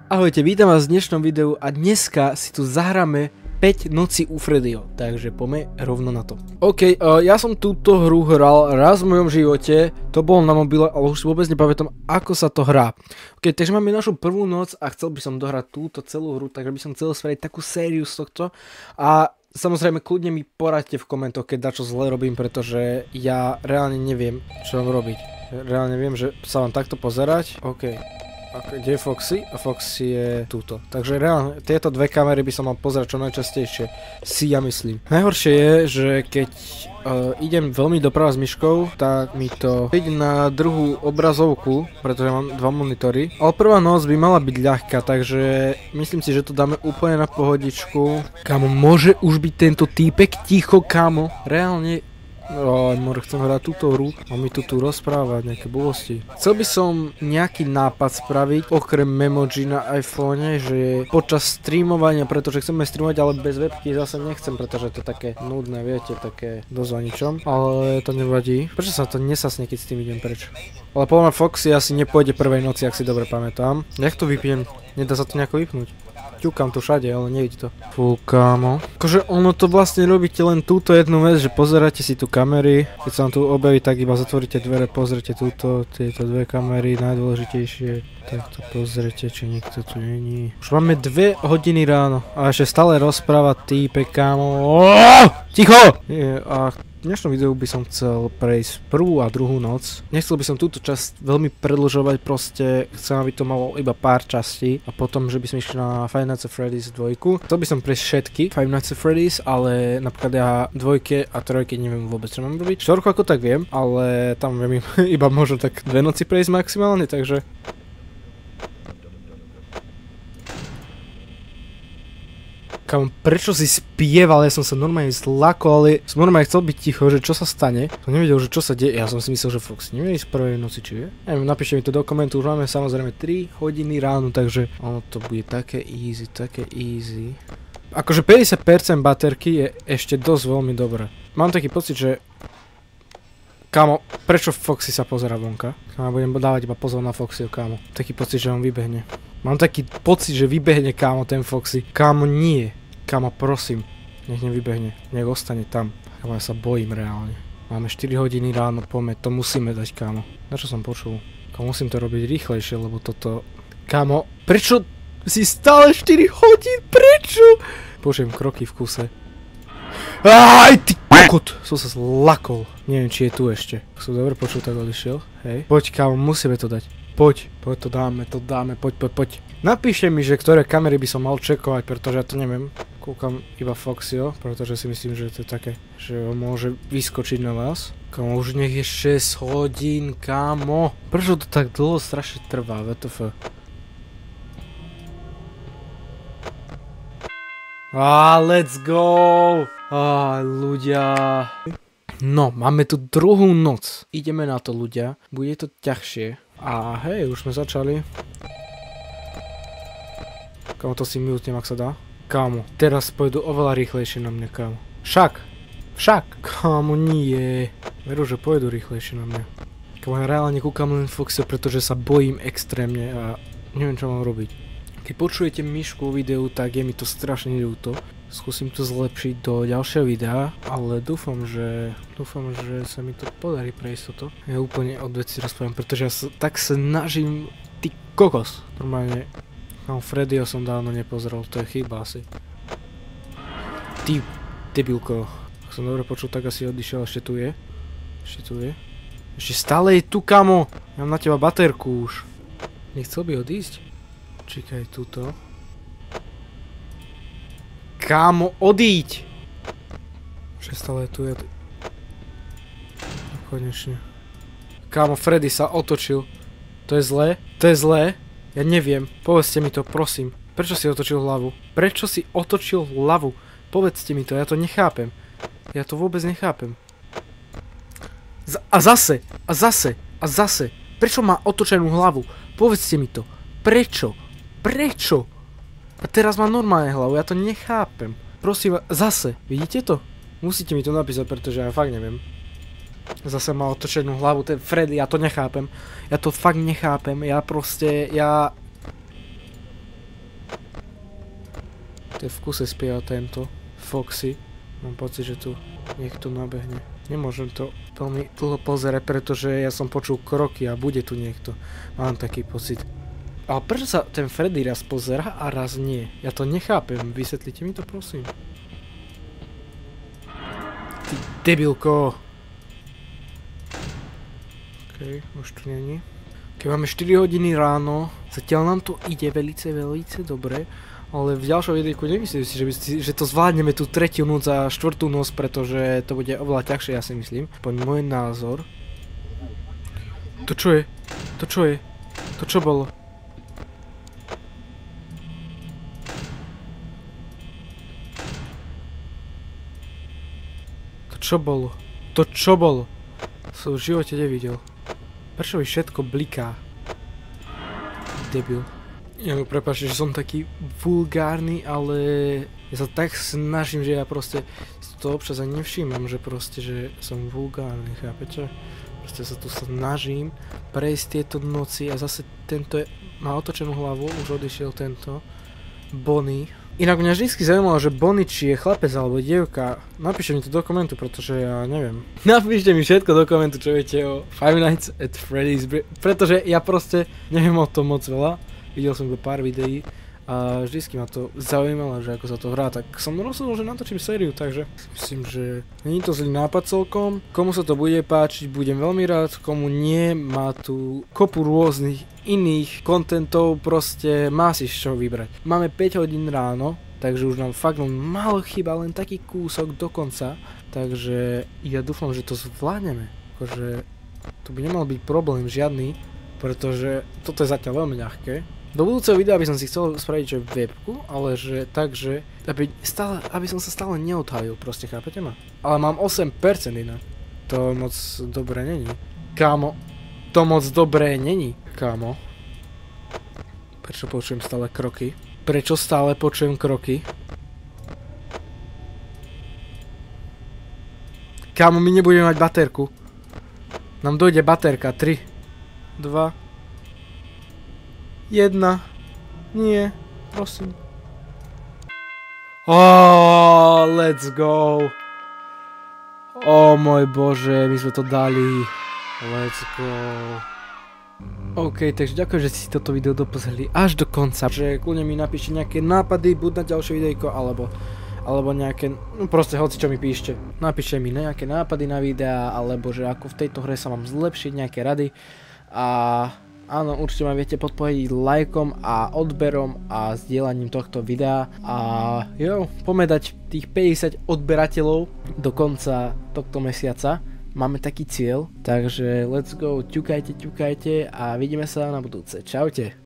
Ahojte, vítam vás v dnešnom videu a dneska si tu zahráme 5 nocí u Freddyho, takže poďme rovno na to. OK, ja som túto hru hral raz v mojom živote, to bolo na mobile, ale už vôbec nepamätám, ako sa to hrá. OK, takže máme našu prvú noc a chcel by som dohrať túto celú hru, takže by som chcel spraviť takú sériu z tohto a samozrejme kľudne mi poradte v komentoch, keď dačo zle robím, pretože ja reálne neviem, čo mám robiť. Reálne viem, že sa vám takto pozerať, OK. Kde je Foxy? A Foxy je túto. Takže reálne, tieto dve kamery by som mal pozerať čo najčastejšie. Si ja myslím. Najhoršie je, že keď idem veľmi doprava s myškou, tak mi to ide na druhú obrazovku, pretože mám dva monitory. Ale prvá noc by mala byť ľahká, takže myslím si, že to dáme úplne na pohodičku. Kámo, môže už byť tento týpek ticho, kámo? Reálne... chcem hrať túto hru a mi tu rozprávať nejaké blbosti. Chcel by som nejaký nápad spraviť, okrem memoji na iPhone, že počas streamovania, pretože chceme streamovať, ale bez webky zase nechcem, pretože to je také nudné, viete, také dosť o ničom. Ale to nevadí. Prečo sa to nesasne, keď s tým idem preč? Ale podľa mňa Foxy asi nepôjde prvej noci, ak si dobre pamätám. Jak to vypnem? Nedá sa to nejako vypnúť? Ťukám to všade, ale nevidí to. Fú, kámo. Akože ono to vlastne robíte len túto jednu vec, že pozeráte si tu kamery. Keď sa vám tu objaví, tak iba zatvoríte dvere, pozrite túto, tieto dve kamery, najdôležitejšie. Tak to pozrite, či nikto tu není. Už máme 2 hodiny ráno a ešte stále rozpráva týpek, kámo. Ticho! A v dnešnom videu by som chcel prejsť prvú a druhú noc. Nechcel by som túto časť veľmi predĺžovať, proste chcem, aby to malo iba pár častí a potom, že by sme išli na Five Nights at Freddy's 2. Chcel by som prejsť všetky Five Nights at Freddy's, ale napríklad ja 2 a 3 neviem vôbec, čo mám robiť. 4 ako tak viem, ale tam viem iba možno tak 2 noci prejsť maximálne, takže... Kam, prečo si spieval? Ja som sa normálne zlakol, ale som normálne chcel byť ticho, že čo sa stane. Som nevedel, že čo sa deje. Ja som si myslel, že Foxy nevie ísť v prvej noci, či je? Neviem, napíšte mi to do komentu, už máme samozrejme 3 hodiny ráno, takže ono to bude také easy, také easy. Akože 50% baterky je ešte dosť veľmi dobré. Mám taký pocit, že... Kámo, prečo Foxy sa pozerá vonka? Ja budem dávať iba pozor na Foxyho, kámo. Taký pocit, že on vybehne. Mám taký pocit, že vybehne, kámo, ten Foxy. Kámo, nie. Kámo, prosím. Nech nevybehne. Nech ostane tam. Kámo, ja sa bojím reálne. Máme 4 hodiny ráno, poďme. To musíme dať, kámo. Na čo som počul? Kámo, musím to robiť rýchlejšie, lebo toto... Kámo, prečo si stále 4 hodín? Prečo? Počujem kroky v kuse. Aj, ty kokot! Som sa zlakol. Neviem, či je tu ešte. Ak som dobre počul, tak odišiel. Hej. Poď, kámo, musíme to dať. Poď, to dáme, poď. Napíšte mi, že ktoré kamery by som mal čekovať, pretože ja to neviem. Kúkam iba Foxyho, pretože si myslím, že to je také, že on môže vyskočiť na vás. Kámo, už nech je 6 hodín, kámo. Prečo to tak dlho strašne trvá, WTF? Let's go! Ľudia. No, máme tu druhú noc. Ideme na to, ľudia. Bude to ťažšie. A hej, už sme začali. Kámo, to si mutnem, ak sa dá. Kámo, teraz pôjdu oveľa rýchlejšie na mňa, kámo. Však. Kámo, nie. Veru, že pôjdu rýchlejšie na mňa. Kámo, ja reálne kúkam len Foxy, pretože sa bojím extrémne a neviem, čo mám robiť. Keď počujete myšku v videu, tak je mi to strašne ľúto. Skúsim to zlepšiť do ďalšieho videa, ale dúfam, že sa mi to podarí prejsť toto. Ja úplne od veci rozprávam, pretože ja sa tak snažím, ty kokos. Normálne, no Freddyho som dávno nepozrel, to je chyba asi. Ty debilko. Ak som dobre počul, tak asi odišiel, ešte tu je. Ešte stále je tu, kamo. Ja mám na teba baterku už. Nechcel by odísť? Čakaj, tuto. Kámo, odíď! Že stále tu je... Konečne. Kámo, Freddy sa otočil. To je zlé? To je zlé? Ja neviem. Povedzte mi to, prosím. Prečo si otočil hlavu? Povedzte mi to, ja to nechápem. Ja to vôbec nechápem. A zase! Prečo má otočenú hlavu? Povedzte mi to. Prečo? A teraz má normálne hlavu, ja to nechápem. Prosím, zase, vidíte to? Musíte mi to napísať, pretože ja fakt neviem. Zase má otočenú hlavu, ten Freddy, ja to nechápem. Ja to fakt nechápem, ja proste, To je v kuse spieva tento Foxy. Mám pocit, že tu niekto nabehne. Nemôžem to veľmi dlho pozerať, pretože ja som počul kroky a bude tu niekto. Mám taký pocit. Ale prečo sa ten Freddy raz pozerá a raz nie? Ja to nechápem. Vysvetlite mi to, prosím. Ty debilko. OK, už tu není. Keď máme 4 hodiny ráno, zatiaľ nám to ide velice dobre, ale v ďalšom videjku nemyslím si, že to zvládneme tú 3. noc a 4. noc, pretože to bude oveľa ťažšie, ja si myslím. Poď môj názor. To čo je? To čo je? To čo bolo? To čo bolo? To čo bolo? Som v živote nevidel. Prečo mi všetko bliká? Debil. Ja mu prepáčte, že som taký vulgárny, ale ja sa tak snažím, že ja proste to občas ani nevšímam, že proste, že som vulgárny, chápete? Proste sa tu snažím prejsť tieto noci a zase tento má otočenú hlavu, už odišiel tento Bonnie. Inak mňa vždycky zaujímalo, že Bonnie či je chlapec alebo dievka. Napíšte mi to do komentu, pretože ja neviem. Napíšte mi všetko do komentu, čo viete o Five Nights at Freddy's, pretože ja proste neviem o tom moc veľa. Videl som iba pár videí a vždycky ma to zaujímalo, že ako sa to hrá, tak som rozhodol, že natočím sériu, takže myslím, že není to zlý nápad celkom. Komu sa to bude páčiť, budem veľmi rád, komu nie, má tu kopu rôznych iných kontentov, proste má si z čoho vybrať. Máme 5 hodín ráno, takže už nám fakt málo chýba, len taký kúsok do konca, takže ja dúfam, že to zvládneme. Akože tu by nemal byť problém žiadny, pretože toto je zatiaľ veľmi ľahké. Do budúceho videa by som si chcel spraviť že webku, ale že tak, že aby som sa stále neodhalil, proste chápete ma? Ale mám 8% inak. To moc dobré není. Kámo, to moc dobré není, kámo. Prečo počujem stále kroky? Prečo stále počujem kroky? Kámo, my nebudeme mať baterku. Nám dojde baterka, 3, 2, 1. Nie, prosím. Oh, let's go. Oh môj bože, my sme to dali. Let's go. OK, takže ďakujem, že ste si toto video dopozreli až do konca. Že kľudne mi napíšte nejaké nápady, buď na ďalšie videjko, alebo nejaké, no proste hoci čo mi píšte. Napíšte mi nejaké nápady na videá, alebo že ako v tejto hre sa mám zlepšiť, nejaké rady. A áno, určite ma viete podporiť lajkom a odberom a zdieľaním tohto videa. A jo, poďme dať tých 50 odberateľov do konca tohto mesiaca. Máme taký cieľ, takže let's go, ťukajte a vidíme sa na budúce. Čaute.